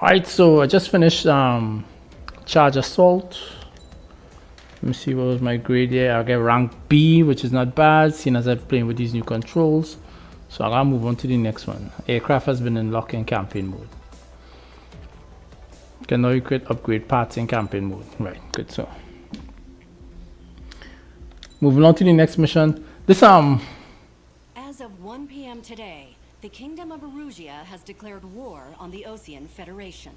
Alright, so I just finished Charge Assault. Let me see what was my grade here. I get rank B, which is not bad, seeing as I'm playing with these new controls. So I'm gonna move on to the next one. Aircraft has been in lock in campaign mode. You can now upgrade parts in campaign mode. Right, good. So moving on to the next mission. This As of 1 p.m. today, the Kingdom of Erusia has declared war on the Osean Federation.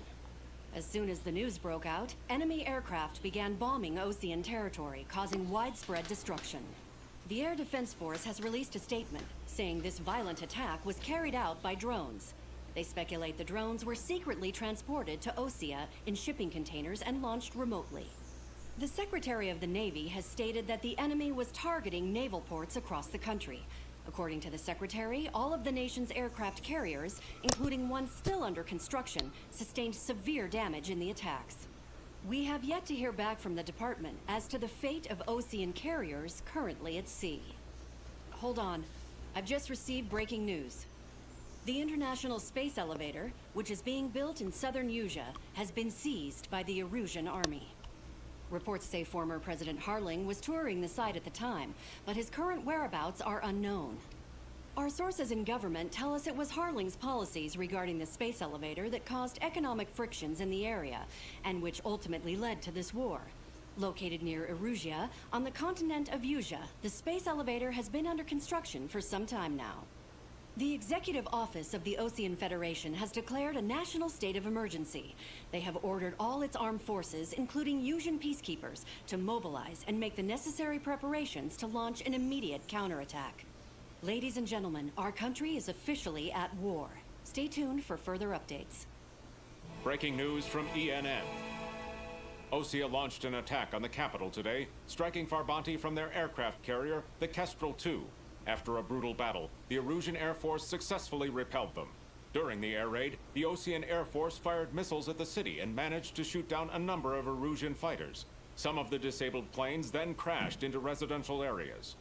As soon as the news broke out, enemy aircraft began bombing Osean territory, causing widespread destruction. The Air Defense Force has released a statement saying this violent attack was carried out by drones. They speculate the drones were secretly transported to Osea in shipping containers and launched remotely. The Secretary of the Navy has stated that the enemy was targeting naval ports across the country. According to the Secretary, all of the nation's aircraft carriers, including one still under construction, sustained severe damage in the attacks. We have yet to hear back from the department as to the fate of Osean carriers currently at sea. Hold on. I've just received breaking news. The International Space Elevator, which is being built in southern Usea, has been seized by the Erusian army. Reports say former President Harling was touring the site at the time, but his current whereabouts are unknown. Our sources in government tell us it was Harling's policies regarding the space elevator that caused economic frictions in the area, and which ultimately led to this war. Located near Erusia, on the continent of Usea, the space elevator has been under construction for some time now. The Executive Office of the Osean Federation has declared a national state of emergency. They have ordered all its armed forces, including Usian peacekeepers, to mobilize and make the necessary preparations to launch an immediate counterattack. Ladies and gentlemen, our country is officially at war. Stay tuned for further updates. Breaking news from ENN. Osea launched an attack on the capital today, striking Farbanti from their aircraft carrier, the Kestrel II. After a brutal battle, the Erusian Air Force successfully repelled them. During the air raid, the Osean Air Force fired missiles at the city and managed to shoot down a number of Erusian fighters. Some of the disabled planes then crashed into residential areas.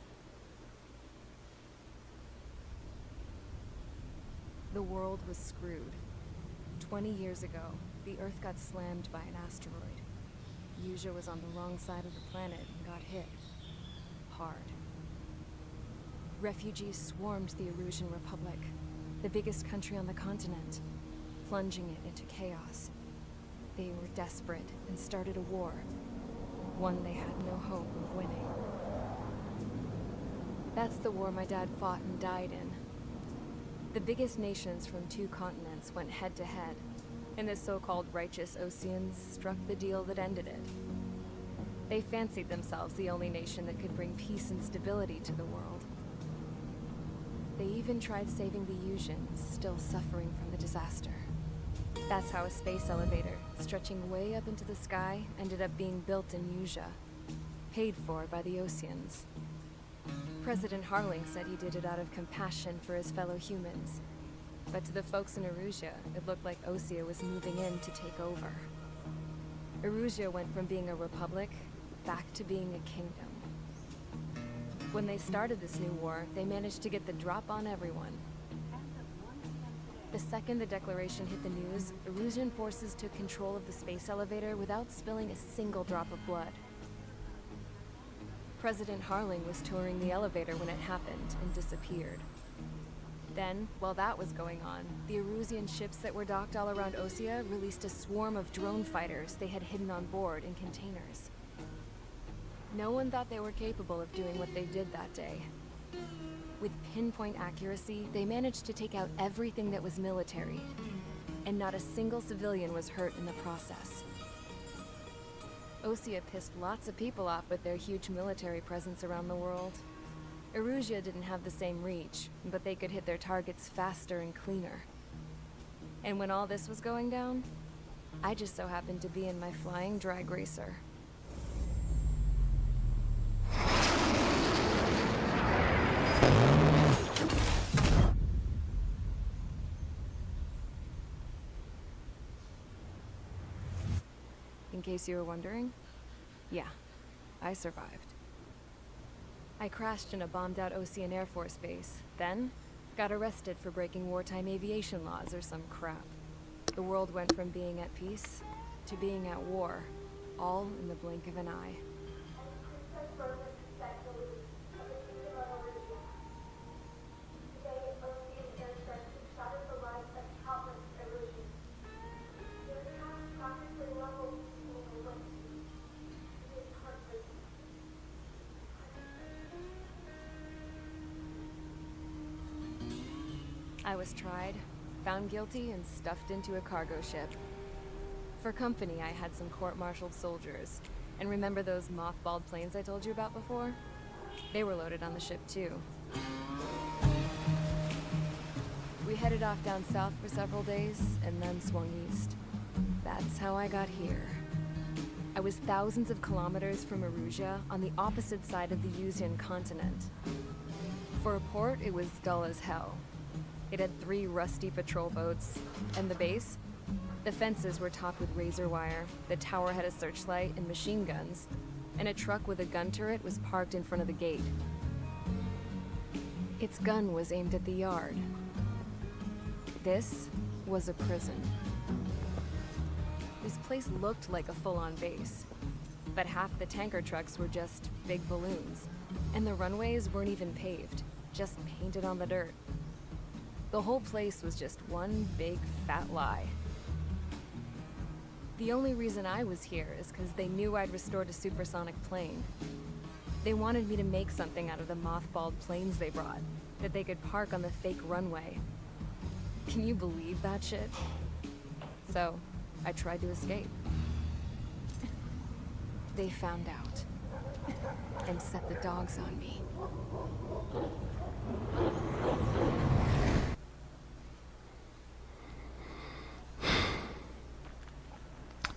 The world was screwed. 20 years ago, the Earth got slammed by an asteroid. Usea was on the wrong side of the planet and got hit. Hard. Refugees swarmed the Erusian Republic, the biggest country on the continent, plunging it into chaos. They were desperate and started a war, one they had no hope of winning. That's the war my dad fought and died in. The biggest nations from 2 continents went head-to-head, and the so-called righteous Oseans struck the deal that ended it. They fancied themselves the only nation that could bring peace and stability to the world. They even tried saving the Usians, still suffering from the disaster. That's how a space elevator, stretching way up into the sky, ended up being built in Usea, paid for by the Oseans. President Harling said he did it out of compassion for his fellow humans. But to the folks in Erusia, it looked like Osea was moving in to take over. Erusia went from being a republic back to being a kingdom. When they started this new war, they managed to get the drop on everyone. The second the declaration hit the news, Erusian forces took control of the space elevator without spilling a single drop of blood. President Harling was touring the elevator when it happened and disappeared. Then, while that was going on, the Erusian ships that were docked all around Osea released a swarm of drone fighters they had hidden on board in containers. No one thought they were capable of doing what they did that day. With pinpoint accuracy, they managed to take out everything that was military, and not a single civilian was hurt in the process. Osea pissed lots of people off with their huge military presence around the world. Erusia didn't have the same reach, but they could hit their targets faster and cleaner. And when all this was going down, I just so happened to be in my flying drag racer. In case you were wondering, yeah, I survived. I crashed in a bombed-out Osean Air Force base, then got arrested for breaking wartime aviation laws or some crap. The world went from being at peace to being at war, all in the blink of an eye. I was tried, found guilty, and stuffed into a cargo ship. For company, I had some court-martialed soldiers. And remember those mothballed planes I told you about before? They were loaded on the ship, too. We headed off down south for several days, and then swung east. That's how I got here. I was thousands of kilometers from Erusia, on the opposite side of the Yuzian continent. For a port, it was dull as hell. It had 3 rusty patrol boats, and the base? The fences were topped with razor wire, the tower had a searchlight and machine guns, and a truck with a gun turret was parked in front of the gate. Its gun was aimed at the yard. This was a prison. This place looked like a full-on base, but half the tanker trucks were just big balloons, and the runways weren't even paved, just painted on the dirt. The whole place was just one big fat lie. The only reason I was here is because they knew I'd restored a supersonic plane. They wanted me to make something out of the mothballed planes they brought, that they could park on the fake runway. Can you believe that shit? So, I tried to escape. They found out, and set the dogs on me.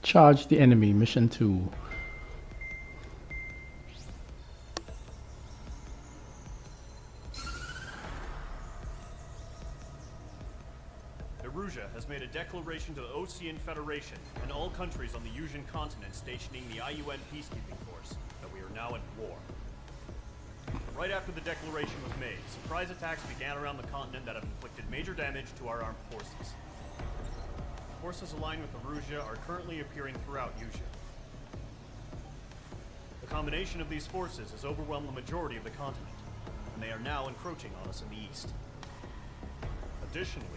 Charge the enemy, mission 2. Erusia has made a declaration to the Osean Federation and all countries on the Yuzian continent stationing the IUN peacekeeping force that we are now at war. Right after the declaration was made, surprise attacks began around the continent that have inflicted major damage to our armed forces. Forces aligned with Erusia are currently appearing throughout Yusia. The combination of these forces has overwhelmed the majority of the continent, and they are now encroaching on us in the east. Additionally,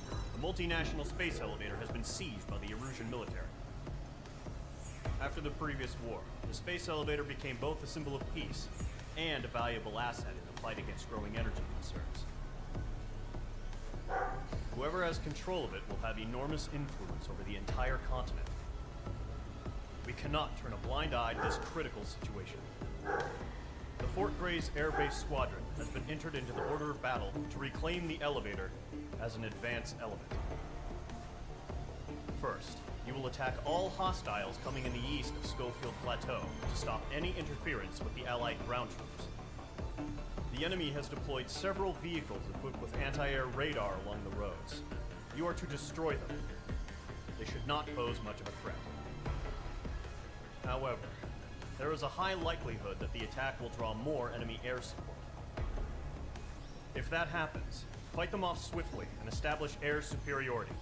the multinational space elevator has been seized by the Erusian military. After the previous war, the space elevator became both a symbol of peace and a valuable asset in the fight against growing energy concerns. Whoever has control of it will have enormous influence over the entire continent. We cannot turn a blind eye to this critical situation. The Fort Grays Air Base Squadron has been entered into the order of battle to reclaim the elevator as an advance element. First, you will attack all hostiles coming in the east of Schofield Plateau to stop any interference with the Allied ground troops. The enemy has deployed several vehicles equipped with anti-air radar along the roads. You are to destroy them. They should not pose much of a threat. However, there is a high likelihood that the attack will draw more enemy air support. If that happens, fight them off swiftly and establish air superiority.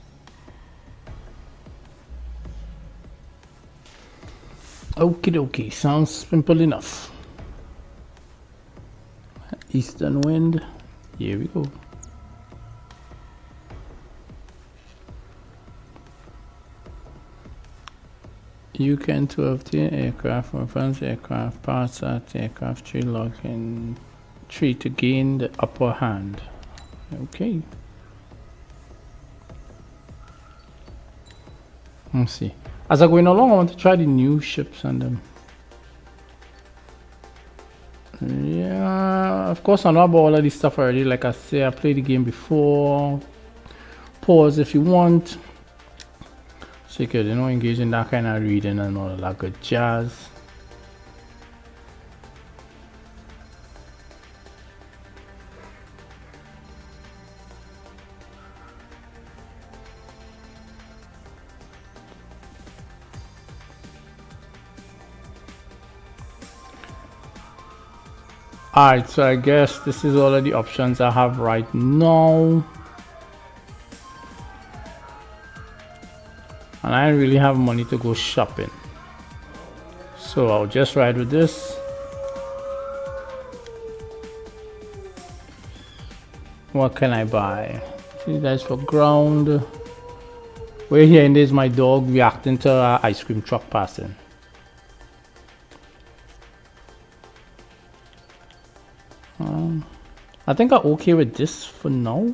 Okie dokie, sounds simple enough. Eastern wind, here we go. You can to obtain aircraft weapons, aircraft parts at aircraft 3 log in 3 to gain the upper hand. Okay. Let's see. As I'm going along, I want to try the new ships and them. Yeah, of course I know about all of this stuff already. Like I say, I played the game before. Pause if you want. So you could, you know, engage in that kind of reading and all of that good jazz. Alright, so I guess this is all of the options I have right now. and I don't really have money to go shopping, so I'll just ride with this. What can I buy? See, that's for ground. We're here, and there's my dog reacting to an ice cream truck passing. I think I'm okay with this for now.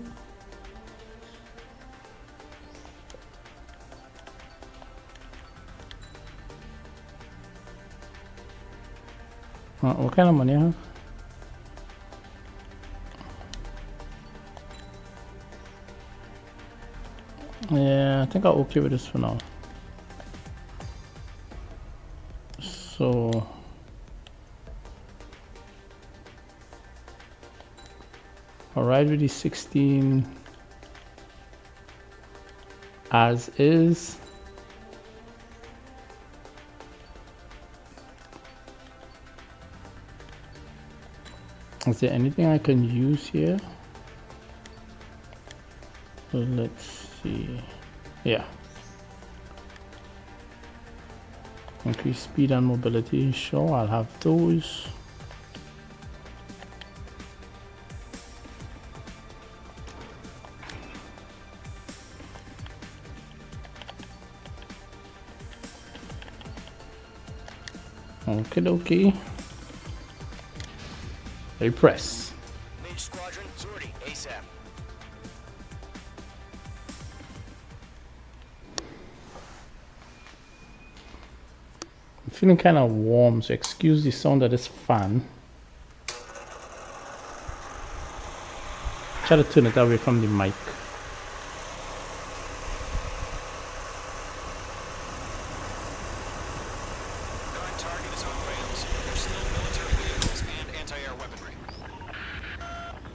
What kind of money I have? Yeah, I think I'm okay with this for now. So I'll ride with the 16 as is. Is there anything I can use here? So let's see. Yeah. Increase speed and mobility. Sure, I'll have those. Okie dokie. I press. Mage Squadron, sortie, ASAP. I'm feeling kind of warm, so excuse the sound of this fan. Try to turn it away from the mic. Current target is on rails. There's still military vehicles and anti-air weaponry.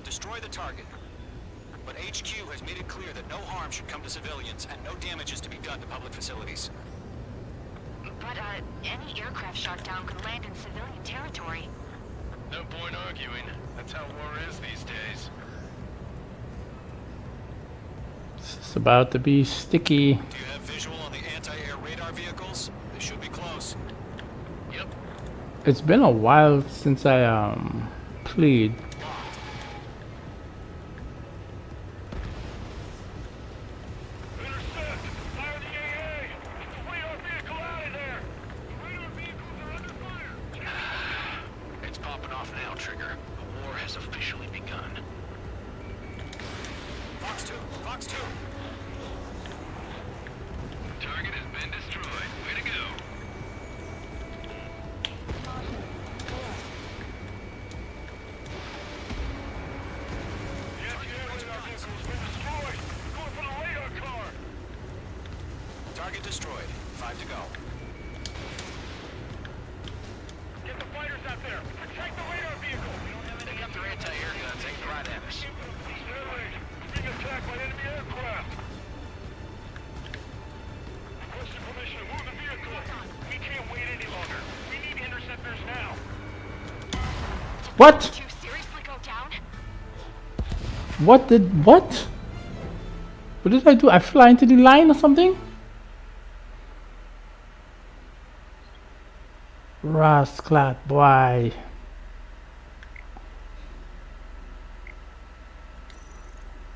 Destroy the target. But HQ has made it clear that no harm should come to civilians and no damage is to be done to public facilities. But, any aircraft shot down could land in civilian territory. No point arguing. That's how war is these days. It's about to be sticky. Do you have visual on the anti-air radar vehicles? They should be close. Yep. It's been a while since I played. Intercept! Fire the AA! Get the radar vehicle out of there! The radar vehicles are under fire! It's popping off now, Trigger. The war has officially begun. Fox 2! Fox 2! Target has been destroyed. Way to go! The anti-air radar vehicle's been destroyed! Going for the radar car! Target destroyed. 5 to go. Get the fighters out there! Protect the radar vehicle! They got their anti-air guns aimed right at us. Sterling, being attacked by enemy aircraft! Requesting permission to move the vehicle! We can't wait any longer! We need interceptors now! What? Did you seriously go down? What? What did I do? I fly into the line or something? Rasclat, boy.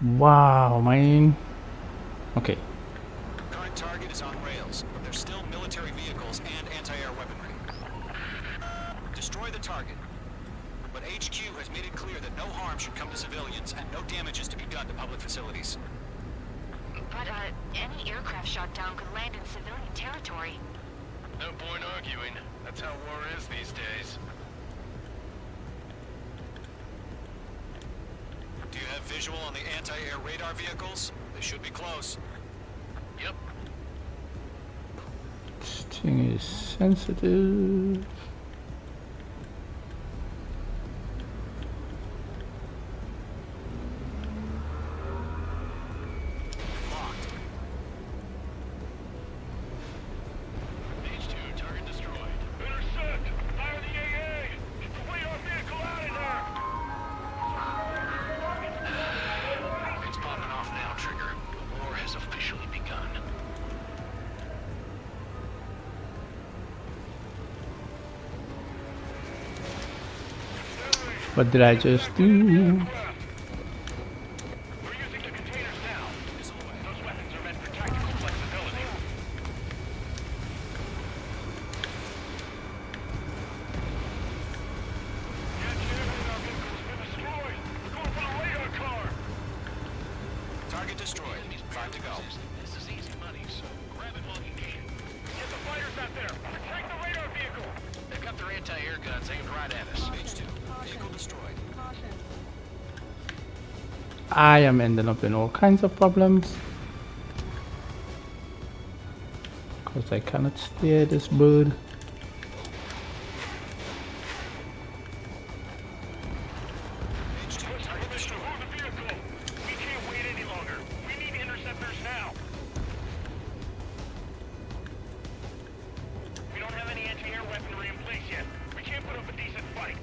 Wow, man. Okay. Current target is on rails, but there's still military vehicles and anti-air weaponry. Destroy the target. But HQ has made it clear that no harm should come to civilians and no damage is to be done to public facilities. But, any aircraft shot down could land in civilian territory. No point arguing. That's how war is these days. Do you have visual on the anti-air radar vehicles? They should be close. Yep. This thing is sensitive. Locked. H2, target destroyed. Intercept! Fire the AA! Get the radar vehicle out of there! It's popping off now, Trigger. The war has officially begun. What did I just do? We're using the containers now. Those weapons are meant for tactical flexibility. Can't see everything our vehicle's been destroyed. We're going for the radar car. Target destroyed. 5 to go. This is easy money, so grab it while you can. Get the fighters out there. Protect the radar vehicle. They've got their anti-air guns aimed right at us. H2. Vehicle destroyed. I am ending up in all kinds of problems because I cannot steer this bird. H2. Target destroyed. Hold the vehicle. We can't wait any longer. We need interceptors now. We don't have any anti-air weaponry in place yet. We can't put up a decent fight.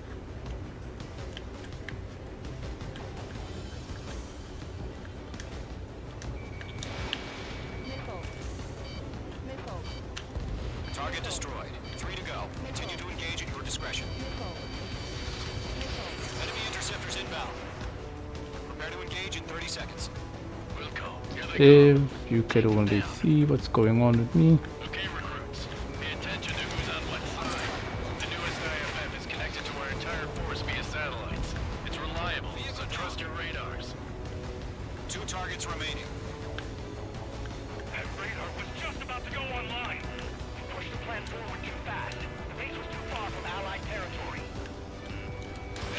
Target destroyed. 3 to go. Continue to engage at your discretion. Enemy interceptors inbound. Prepare to engage in 30 seconds. We'll go. Here they If you could only see what's going on with me. Okay, recruits. Pay attention to who's on what side. The newest IFF is connected to our entire force via satellites. It's reliable, so trust your radars. 2 targets remaining. That radar was just about to go online. We pushed the plan forward too fast. The base was too far from Allied territory.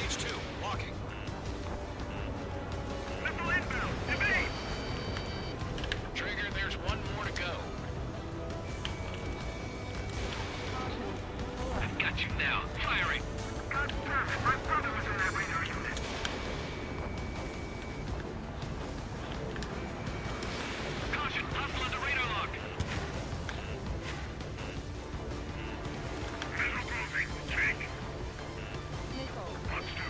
H2. Walking. Missile inbound! Evade! Trigger, there's one more to go. I've got you now. Firing! God damn it! My brother was in that radar unit. Caution! Hostile on the radar lock! Missile closing. Check. Fox 2.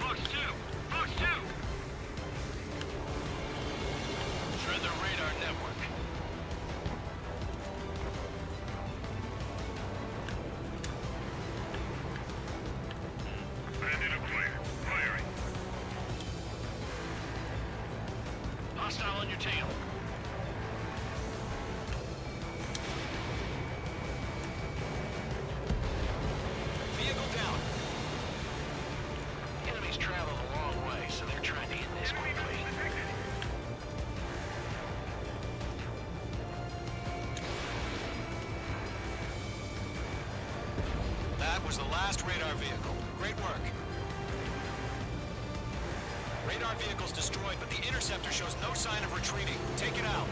Fox 2! Fox 2! Shred the radar network. Bandit acquired. Firing. Hostile on your tail. Vehicle down. Enemies travel a long way, so they're trying to end this quickly. That was the last radar vehicle. Great work. Radar vehicle's destroyed, but the interceptor shows no sign of retreating. Take it out.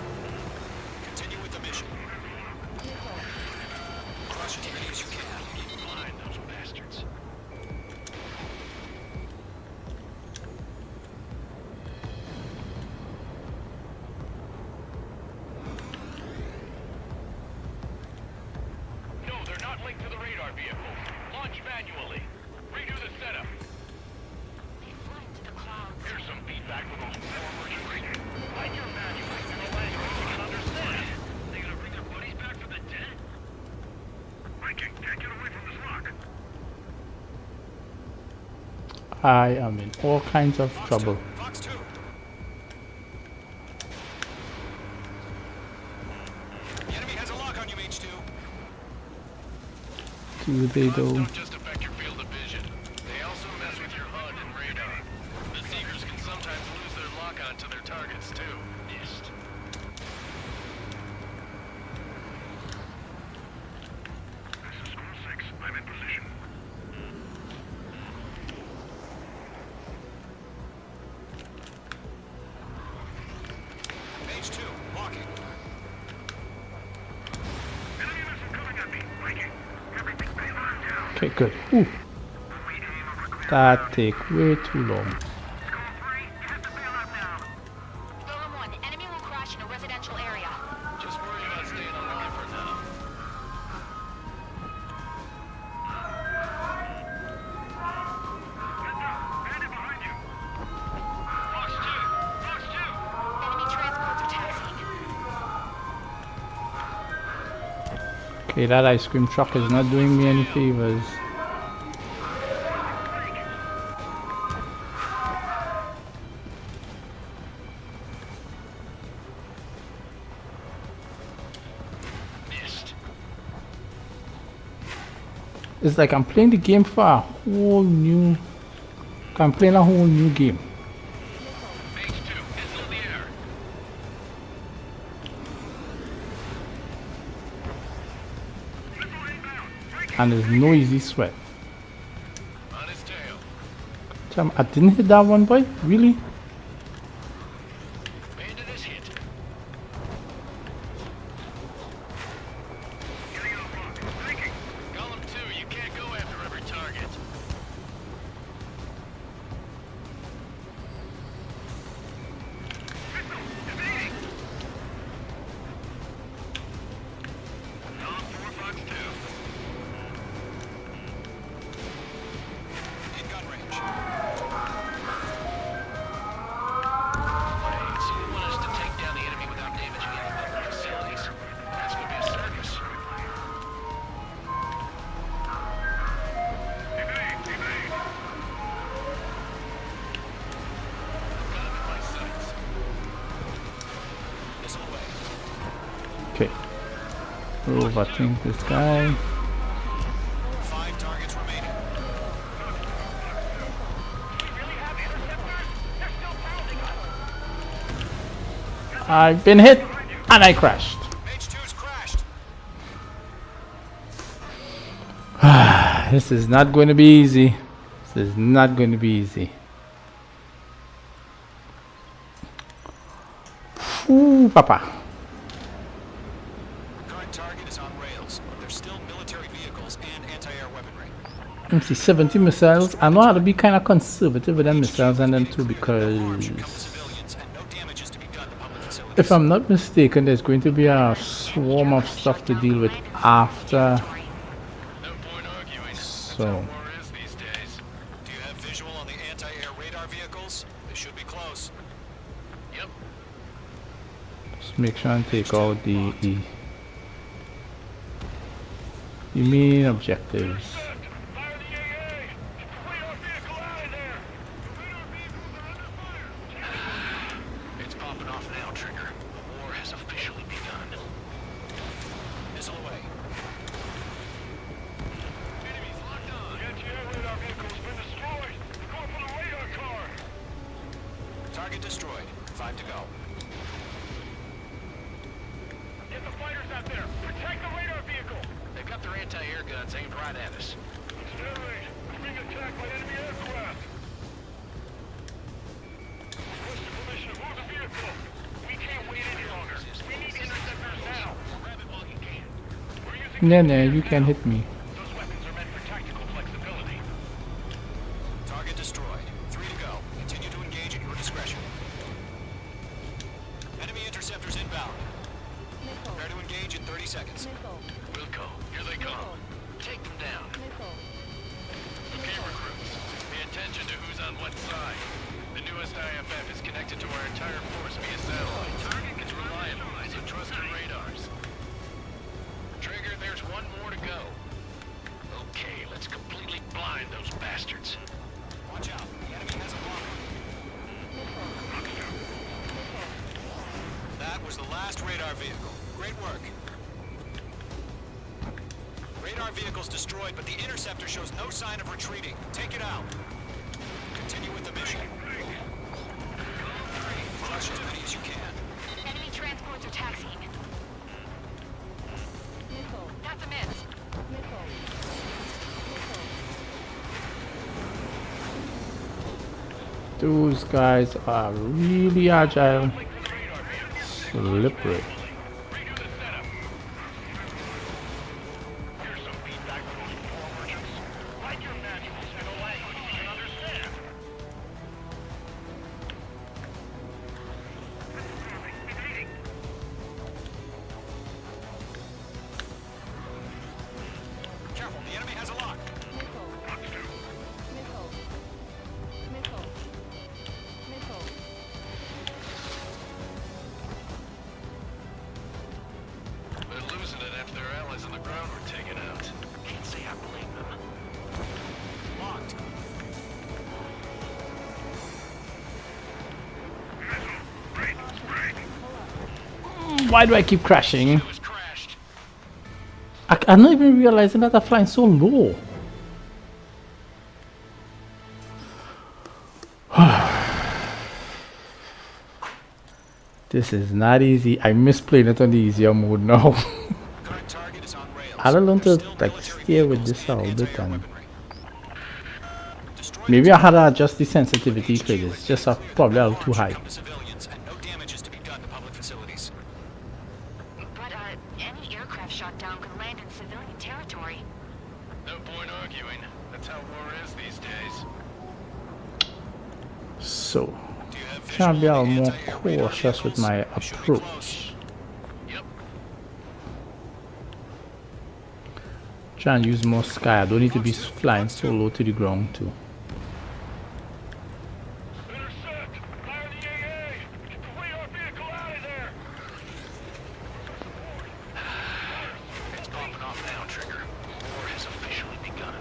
Continue with the mission. Crush as many as you can. Find those bastards. No, they're not linked to the radar vehicle. Launch manually. Redo the setup. Here's some feedback from those poor mercenaries. Write your manual in a language we can understand. They gonna bring their buddies back from the dead? Viking, can't get away from this rock. I am in all kinds of Fox trouble. 2. Fox 2. The enemy has a lock on you, H2. Do they Bugs though? don't just affect your field of vision. They also mess with your HUD and radar. The Seekers can sometimes lose their lock-on to their targets, too. Missed. This is School 6. I'm in position. H2. Walking. Enemy missile coming at me. Viking. Everything be lined down. Okay, good. Ooh, that take way too long. School 3, you have to bail out now. Golem 1, enemy will crash in a residential area. Just worry about staying alive for now. Bandit behind you. Fox 2! Fox 2! Enemy transports are taxiing. Okay, that ice cream truck is not doing me any favors. Missed. It's like I'm playing the game for a whole new... I'm playing a whole new game. Phase 2 is in the air. And there's no easy sweat. On his tail. Damn, I didn't hit that one, boy? Really? Bandit is hit. Golem 2, you can't go after every target. Golem 4, Fox 2. In gun range. Wait, so you want us to take down the enemy without damaging any weapon facilities? That's gonna be a circus. Got him in my sights. Missile away. Okay. Overthink this guy. 5 targets remaining. I've been hit and I crashed. H2's crashed. This is not going to be easy. This is not going to be easy. Ooh, papa. Current target is on rails, but there's still military vehicles and anti-air weaponry. Let me see, 70 missiles. I know how to be kind of conservative with them missiles and them too No harm should come to because civilians and no damage is to be done to public facilities. if I'm not mistaken, there's going to be a swarm of stuff to deal with after. No point arguing. That's So- how war is these days. Do you have visual on the anti-air radar vehicles? They should be close. Yep. Just make sure and take out the main objectives. Fire the AA! Radar vehicle out of there! Radar vehicles are under fire! It's popping off now, Trigger. The war has officially begun. Missile away. Enemies locked on! The anti-air radar vehicle's been destroyed! We're going for the radar car! Target destroyed. 5 to go. Get the fighters out there! Protect the radar vehicle! They've got their anti-air guns aimed right at us. Steroid! We're being attacked by enemy aircraft! Requesting permission to move the vehicle! We can't wait any longer! We need interceptors now! Grab it while you can. We're using... Nah, you can hit me. Those weapons are meant for tactical flexibility. Target destroyed. 3 to go. Continue to engage at your discretion. Enemy interceptors inbound. Prepare to engage in 30 seconds. Wilco, here they come. Take them down. Okay, recruits. Pay attention to who's on what side. The newest IFF is connected to our entire force via satellite. Target is reliable, so trust your radars. Trigger, there's one more to go. Okay, let's completely blind those bastards. Watch out. The enemy has a bomber. That was the last radar vehicle. Great work. Radar vehicle's destroyed, but the interceptor shows no sign of retreating. Take it out. Continue with the mission. Crush as many as you can. Enemy transports are taxiing. That's a miss. Those guys are really agile, slippery. Redo the setup. Here's some feedback from those war merchants. Write your manuals in a language we can understand. Careful, the enemy has a lock. Why do I keep crashing? It was crashed. I'm not even realizing that I'm flying so low. This is not easy. I miss playing it on the easier mode now. Current target is on rails. I don't learn to There's still like military steer with vehicles this a and little bit anti-air and weaponry. Destroy the maybe I had to target. adjust the sensitivity for HQ this. has Just made a, it clear probably that a no little too harm should high. come to civilians and no damage is to be done to public facilities. But, any aircraft shot down could land in civilian territory. No point arguing. That's how war is these days. So Do you have trying to be a visual little on more the anti-air radar cautious with vehicles? my You should be close. approach. Yep. Try and use more sky. I don't need to be flying so low to the ground too. Intercept! Fire the AA! Get the radar vehicle out of there! It's popping off now, Trigger. War has officially begun.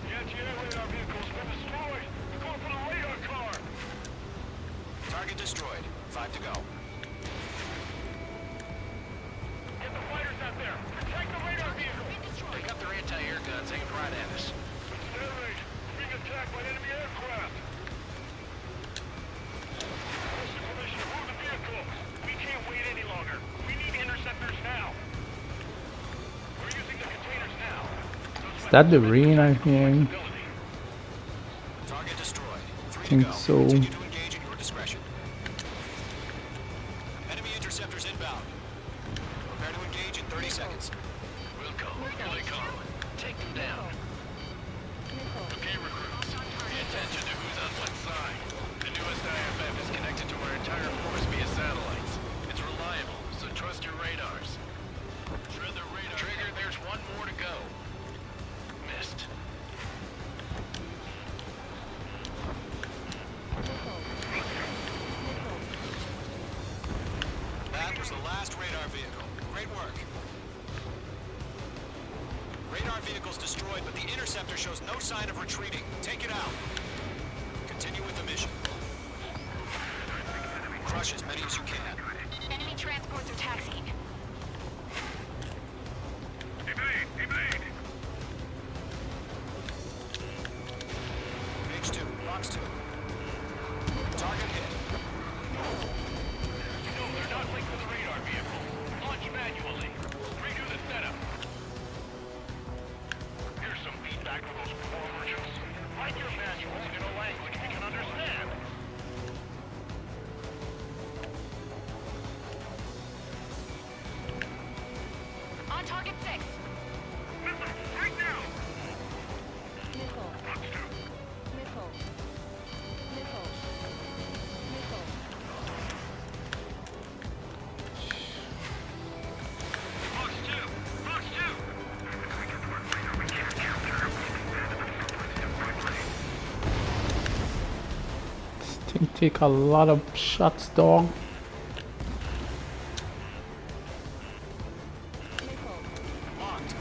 The anti-air radar vehicle's been destroyed! They're going for the radar car! Target destroyed. 5 to go. Get the fighters out there! Protect the radar vehicle! They got their anti-air guns aimed right at us. Air raid! Being attacked by enemy aircraft! What's information? Move the vehicle! We can't wait any longer. We need interceptors now. We're using the containers now. Is that the rain I'm hearing? Target destroyed. 3 Think to go. so. Continue to engage at your discretion. Enemy interceptors inbound. Prepare to engage in 30 seconds. We'll go. Fully calm. Take them down. Okay, recruits. Pay attention to who's on what side. The newest IFF is connected to our entire force via satellites. It's reliable, so trust your radars. Tread the radar. Trigger, there's one more to go. Missed. That was the last radar vehicle. Great work. Radar vehicle's destroyed, but the interceptor shows no sign of retreating. Take it out. Continue with the mission. Crush as many as you can. Enemy transports are taxiing. Evade! Evade! Page 2, box 2. Target hit. No, they're not linked to the radar vehicle. Launch manually. Redo the setup. Here's some feedback for those poor merchants. Write your manuals in a language we can understand. On target 6. Missile, right now! Box 2. Box 2. Box 2. This thing take a lot of shots, dog. Locked.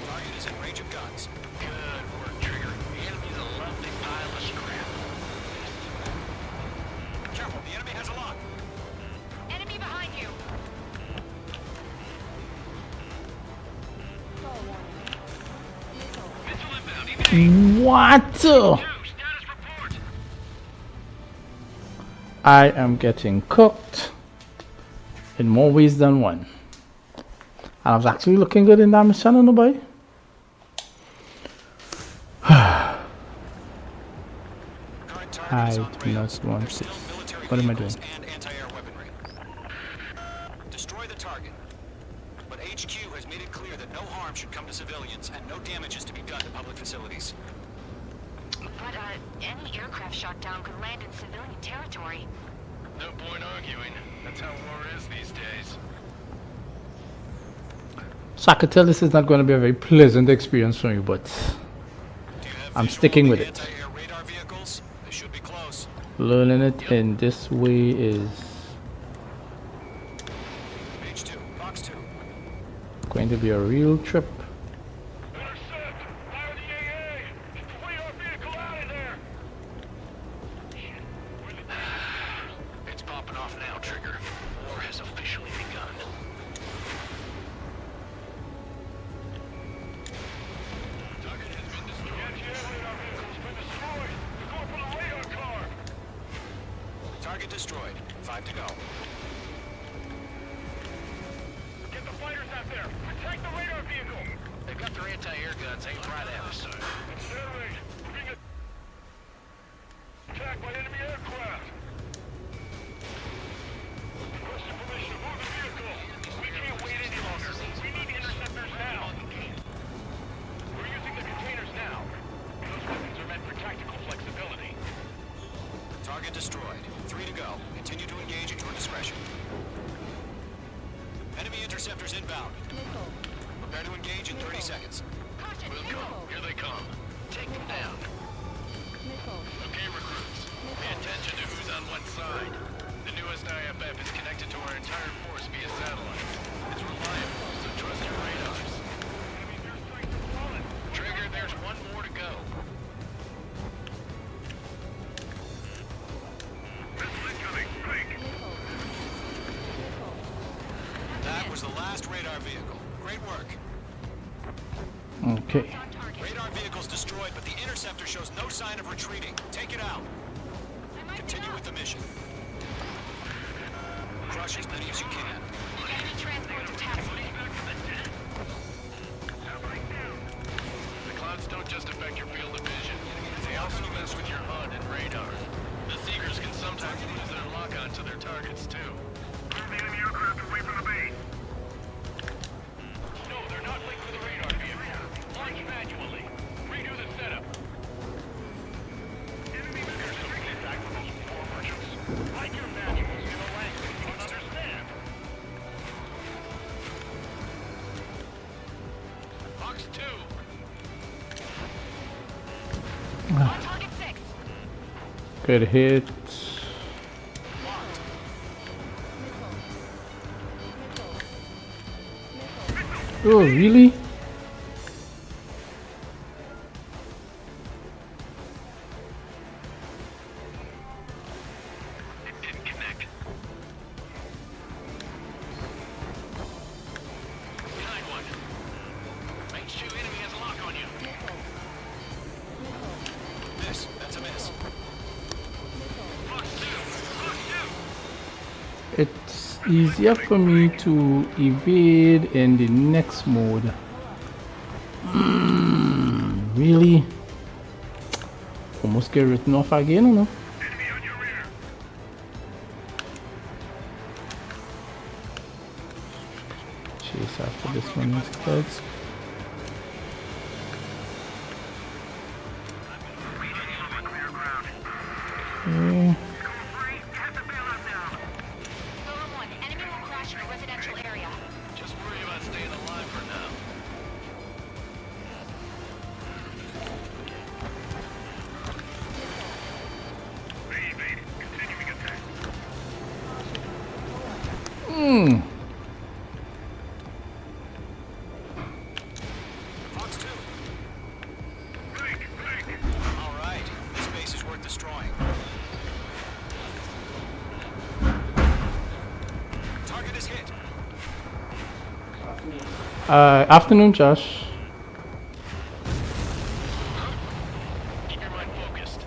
Target is in range of guns. Good work, Trigger. The enemy's a lovely pile of scrap. Careful, the enemy has a lock. Enemy behind you. Missile inbound. Evade. What? 2. Status report. I am getting cooked in more ways than one. And I was actually looking good in that mission, nobody. Current target I is on do not rails. want There's still this. military What am I vehicles doing? and anti-air weaponry. Destroy the target. But HQ has made it clear that no harm should come to civilians and no damage is to be done to public facilities. But, any aircraft shot down could land in civilian territory. No point arguing. That's how war is these days. So I could tell this is not going to be a very pleasant experience for you, but Do you have I'm visual sticking on with the it. Anti-air radar vehicles? They should be close. learning it in this way is Page 2, box 2. going to be a real trip. Intercept! Fire the AA! 5 to go. Get the fighters out there! Protect the radar vehicle! They've got their anti-air guns aimed right at us. Accelerate! We're being attacked by enemy aircraft! Requesting permission to move the vehicle! We can't wait any longer! We need interceptors now! We're using the containers now! Those weapons are meant for tactical flexibility. Target destroyed. 3 to go. Continue to engage at your discretion. Enemy interceptors inbound. Prepare to engage in 30 seconds. We'll go. Here they come. Take them down. Okay, recruits. Pay attention to who's on what side. The newest IFF is connected to our entire force via satellite. It's reliable, so trust your radars. Trigger, there's one more to go. That was the last radar vehicle. Great work. Okay. Radar vehicle's destroyed, but the interceptor shows no sign of retreating. Take it out. Continue with the mission. Crush as many as you can. Enemy transport to taxi. The clouds don't just affect your field of vision. They also mess with your HUD and radar. The Seekers can sometimes lose their lock-on to their targets, too. Move the enemy aircraft away from the base. No, they're not linked to the radar vehicle. Launch manually. Redo the setup. Enemy members strictly back with those poor merchants. Write your manuals in a language you can understand. Box 2. On target 6. Good hit. Oh, really? It didn't connect. Behind one. Range 2 enemy has a lock on you. Miss. That's a miss. Box 2. Box 2. It's easier for me to evade in the next mode. Really? Almost get written off again, or no? Enemy on your rear. Chase after this one instead. Okay. Golem 1, enemy will crash in a residential area. Just worry about staying alive for now. Evade. Continuing attack. Fox 2. Break. All right. This base is worth destroying. Target is hit. Afternoon, Josh. Keep your mind focused.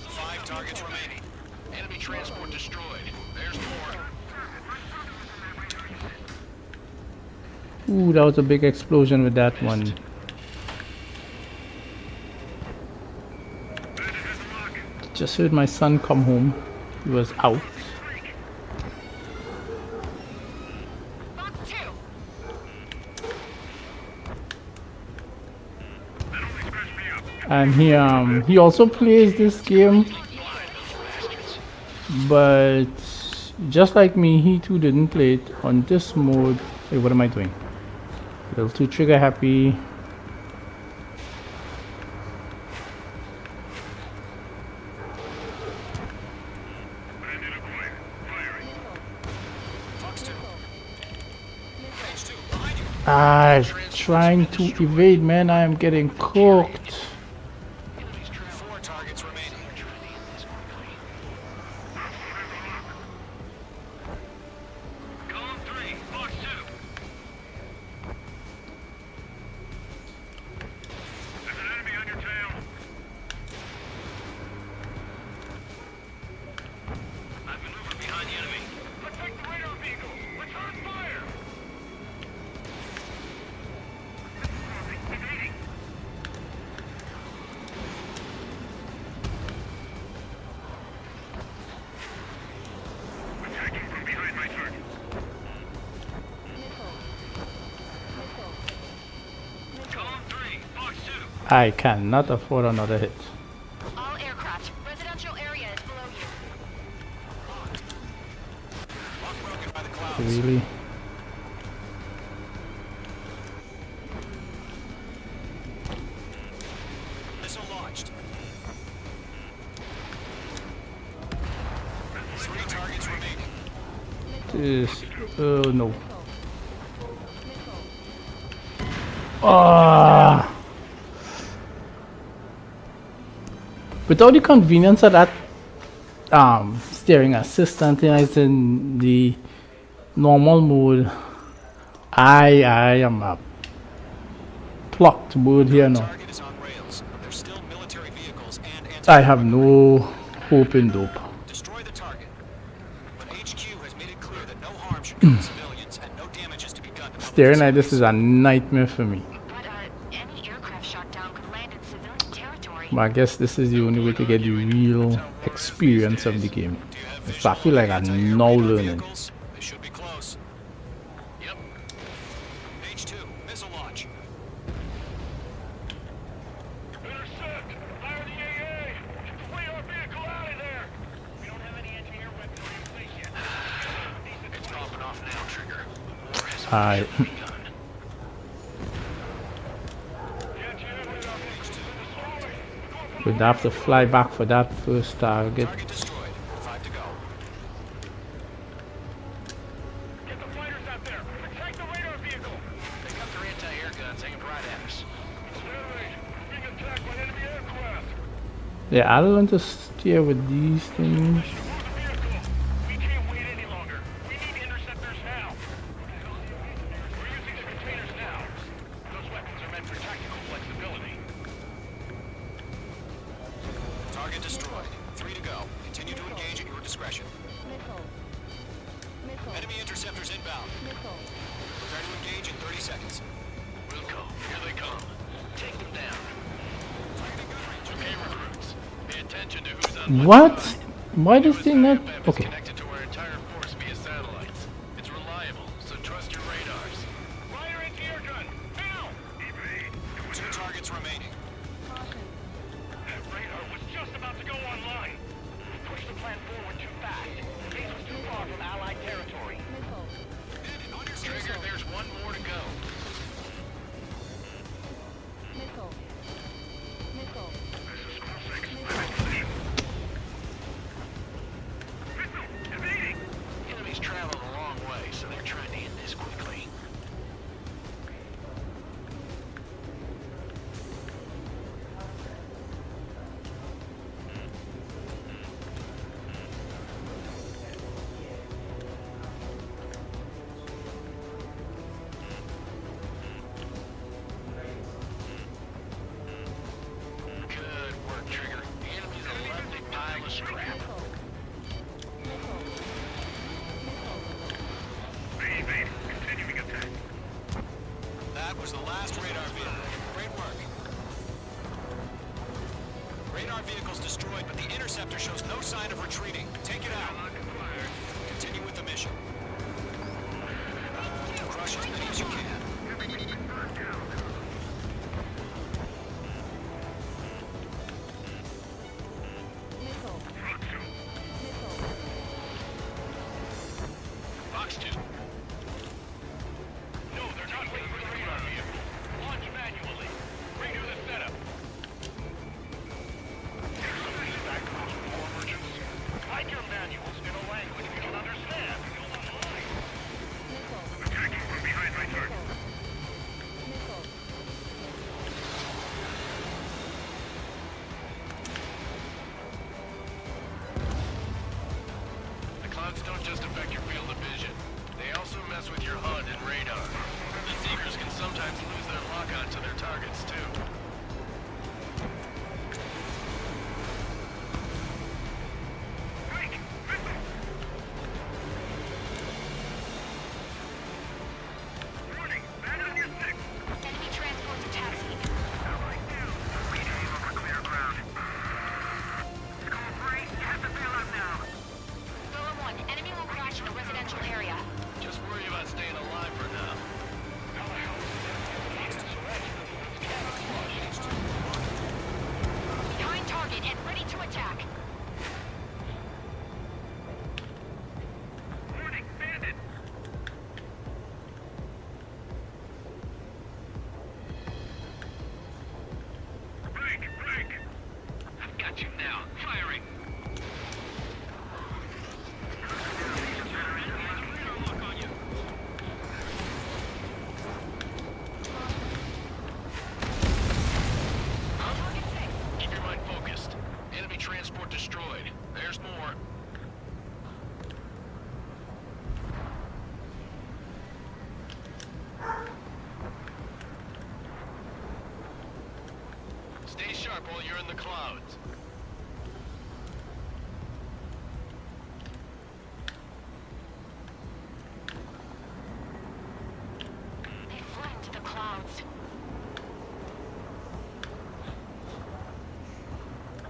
5 targets remaining. Enemy transport destroyed. There's more. Ooh, that was a big explosion with that one. Just heard my son come home. He was out. Box 2. And he also plays this game, but just like me, he too didn't play it on this mode. Hey, what am I doing? A little too trigger happy. Fox 2. Range 2. Behind you. Trying to evade, man. I am getting cooked. 4 targets remaining. Column 3. Box 2. There's an enemy on your tail. I've maneuvered I cannot afford another hit. All aircraft. Residential area is below you. Lock broken by the clouds. Really? Missile launched. 3 targets remaining. This. Oh no. Ah. Without the convenience of that steering assistant thing, it's in the normal mode. I am a plucked mode here now. Target is on rails. There's still military vehicles and I have no hope in dope. Destroy the target. But HQ has made it clear that no harm should come to civilians and no damage is to be done to Staring like this is a nightmare for me. But any aircraft shot down could land in civilian territory. But I guess this is the only way to get the real experience of the game. So I feel like I'm now learning. vehicles. They should be close. Yep. H2, missile launch. Intercept! Fire the AA! Flee our vehicle out of there! We don't have any engineer weapons in place yet. It's popping off now, Trigger. War has Alright. begun. We'd have to fly back for that first target. Target destroyed. 5 to go. Get the fighters out there! Protect the radar vehicle! They got their anti-air guns aimed right at us. Being attacked by enemy aircraft! Yeah, I learned to steer with these things. Move the vehicle! We can't wait any longer. We need interceptors now. We're using the containers now. Those weapons are meant for tactical flexibility. Target destroyed. 3 to go. Continue to engage at your discretion. Enemy interceptors inbound. Prepare to engage in 30 seconds. Wilco, here they come. Take them down. Okay, recruits. Pay attention to who's on What? side. Why does this thing not? IFF is Okay. connected to our entire force via satellites. It's reliable, so trust your radars. Fire anti-air gun! Now! 2 targets remaining. That radar was just about to go online. We pushed the plan forward too fast. The base was too far from Allied territory. Trigger, there's one more to go. Enemies traveled a long way, so they're trying to end this quickly. Good work, Trigger. The enemy's a lovely pile of scrap. Continuing attack. That was the last radar vehicle. Great work. Radar vehicle's destroyed, but the interceptor shows no sign of retreating. Take it out. Continue with the mission. Crush as many as you can. Fox 2. No, they're not waiting for the radar vehicle. Launch manually. Radio the setup. Write your manuals in a language we don't understand. Attacking from behind my target. sharp while you're in the clouds. They flew into the clouds.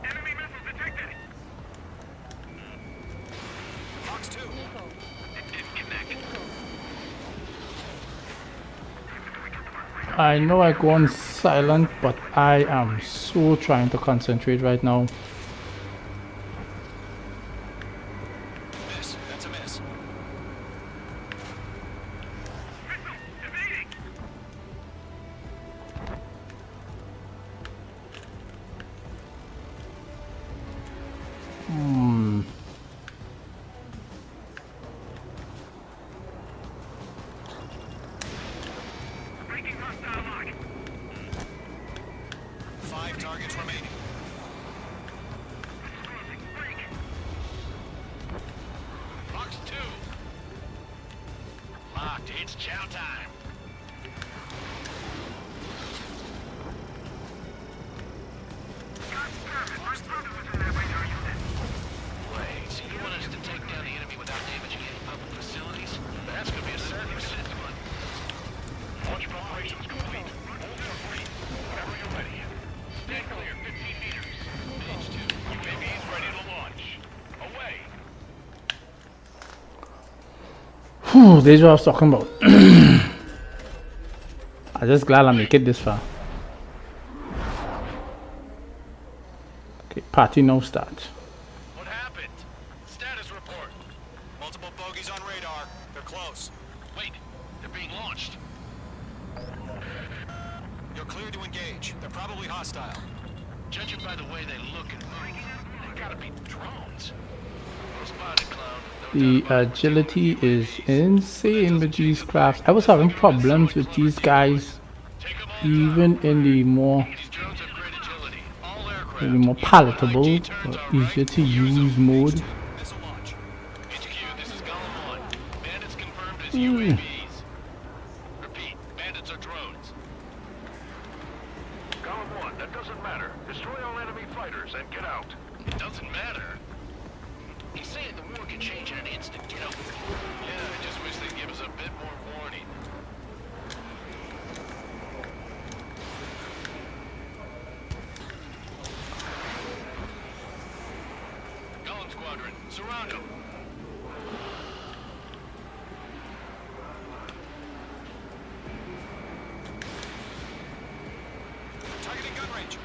Enemy missile detected. Fox 2. Disconnect. I know I go on silent, but I am so trying to concentrate right now. Miss. That's a miss. Evading. Breaking hostile lock. 5 targets remaining. Closing. Break. Fox 2. Locked. It's chow time. Wait, so you want us to take down the enemy without damaging any public facilities? That's gonna be a serious one. Launch preparations complete. Hold it free. Whenever you're ready. Stand clear, 15 meters. Stage 2. UAV is ready to launch. Away. Whew, this is what I was talking about. I'm just glad I make it this far. Okay, party now start. What happened? Status report. Multiple bogeys on radar. They're close. Wait, they're being launched. You're clear to engage. They're probably hostile. Judging by the way they look and move, they gotta be drones. Well spotted, clown. No The doubt about it. agility is insane with these crafts. I was having problems with these guys Take 'em all even in the more down. These drones have great agility. All aircraft. in the more palatable IG turns or are easier right. to use mode. Missile launch. HQ, this is Golem 1. Bandits confirmed as UAVs. Repeat, bandits are drones. Golem 1, that doesn't matter. Destroy all enemy fighters and get out. It doesn't matter? He's saying the war can change in an instant, you know? Yeah, I just wish they'd give us a bit more warning. Golem Squadron, surround him. Targeting gun range.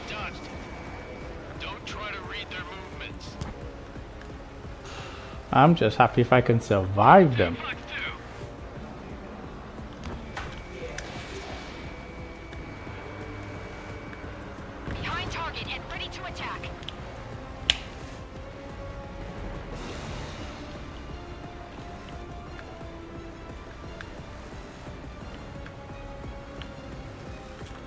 Dodged. Don't try to read their movements. I'm just happy if I can survive them. Fox 2. Behind target and ready to attack.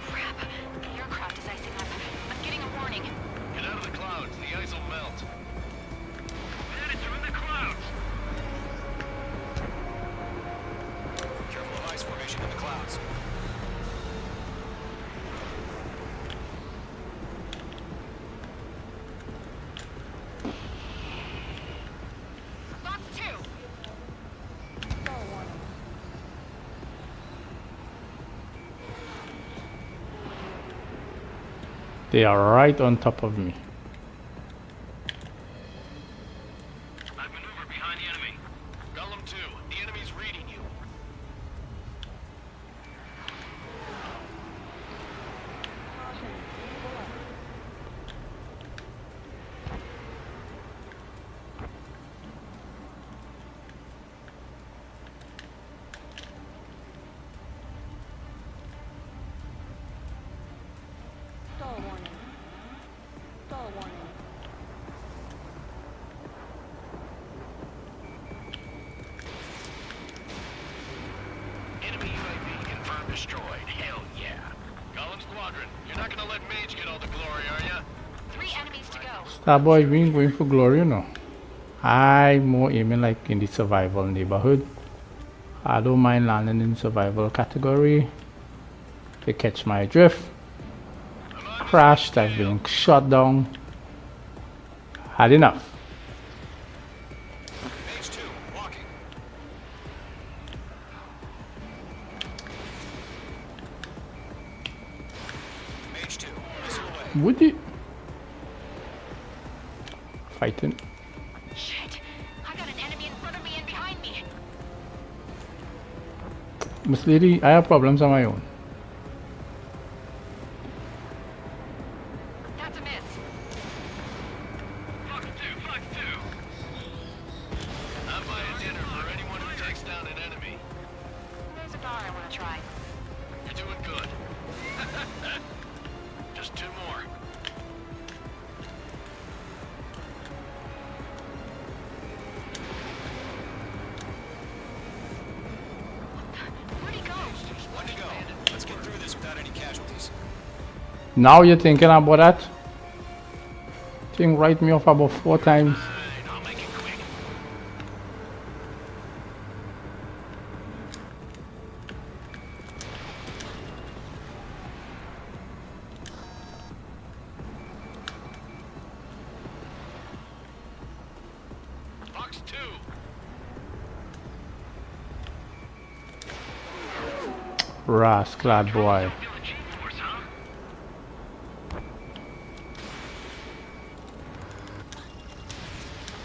Crap. The aircraft is icing up. I'm getting a warning. Get out of the clouds. The ice will melt. Bandits are in the clouds. Careful of ice formation in the clouds. Fox 2. They are right on top of me. Outmaneuver behind the enemy. Golem 2, the enemy's reading you. destroyed. Hell yeah. Column Squadron, you're not gonna let Mage get all the glory, are ya? 3 enemies to go. Starboy, we ain't going for glory, you know. I more aiming like in the survival neighborhood. I don't mind landing in survival category. They catch my drift. Crashed, I've been shot down. Had enough. Mage 2, walking. Mage 2, missile away. Would you? Fighting. Shit. I got an enemy in front of me and behind me. Miss Lady, I have problems on my own. That's a miss. Fox 2, Fox 2. I'm buying dinner for anyone who takes down an enemy. There's a bar I want to try. You're doing good. Just 2 more. Where'd he go? One to go. Let's get through this without any casualties. Now you're thinking about that? Thing write me off about 4 times. Fine, I'll make it quick. Fox 2. Rascal boy. Feel the G-force, huh?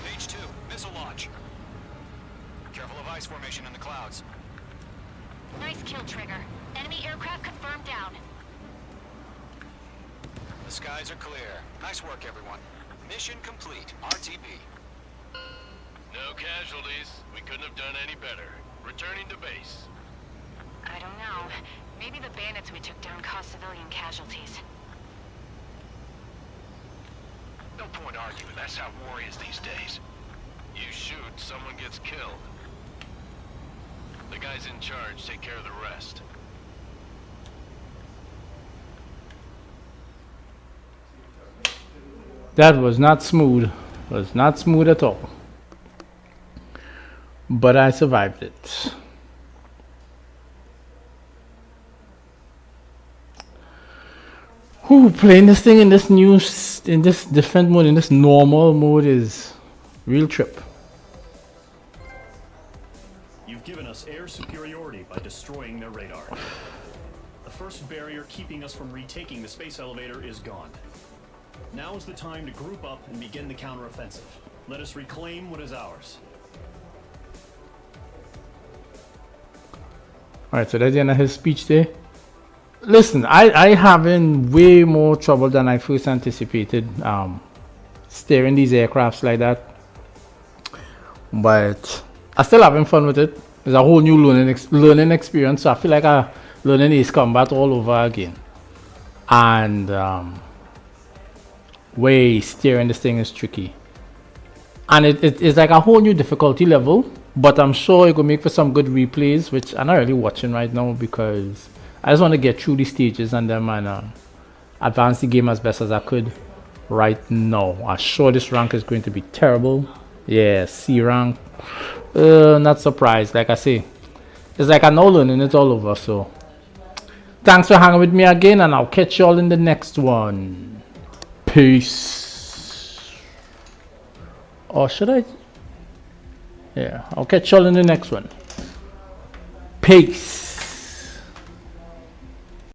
Mage 2, missile launch. Careful of ice formation in the clouds. Nice kill, Trigger. Enemy aircraft confirmed down. The skies are clear. Nice work, everyone. Mission complete. RTB. No casualties. We couldn't have done any better. Returning to base. I don't know. Maybe the bandits we took down caused civilian casualties. No point arguing. That's how war is these days. You shoot, someone gets killed. The guys in charge take care of the rest. That was not smooth. Was not smooth at all. But I survived it. Whew, playing this thing in this in this different mode, in this normal mode is real trip. You've given us air superiority by destroying their radar. The first barrier keeping us from retaking the space elevator is gone. Now is the time to group up and begin the counteroffensive. Let us reclaim what is ours. Alright, so that's the end of his speech there. Listen, I having way more trouble than I first anticipated steering these aircrafts like that. But I still having fun with it. It's a whole new learning experience. So I feel like I'm learning Ace Combat all over again. And way steering this thing is tricky. And it's like a whole new difficulty level. But I'm sure it will make for some good replays, which I'm not really watching right now because I just want to get through the stages and then advance the game as best as I could right now. I'm sure this rank is going to be terrible. Yeah, C rank. Not surprised. Like I say, it's like I'm now learning it all over. So thanks for hanging with me again, and I'll catch y'all in the next one. Peace. Or should I? Yeah, I'll catch y'all in the next one. Peace.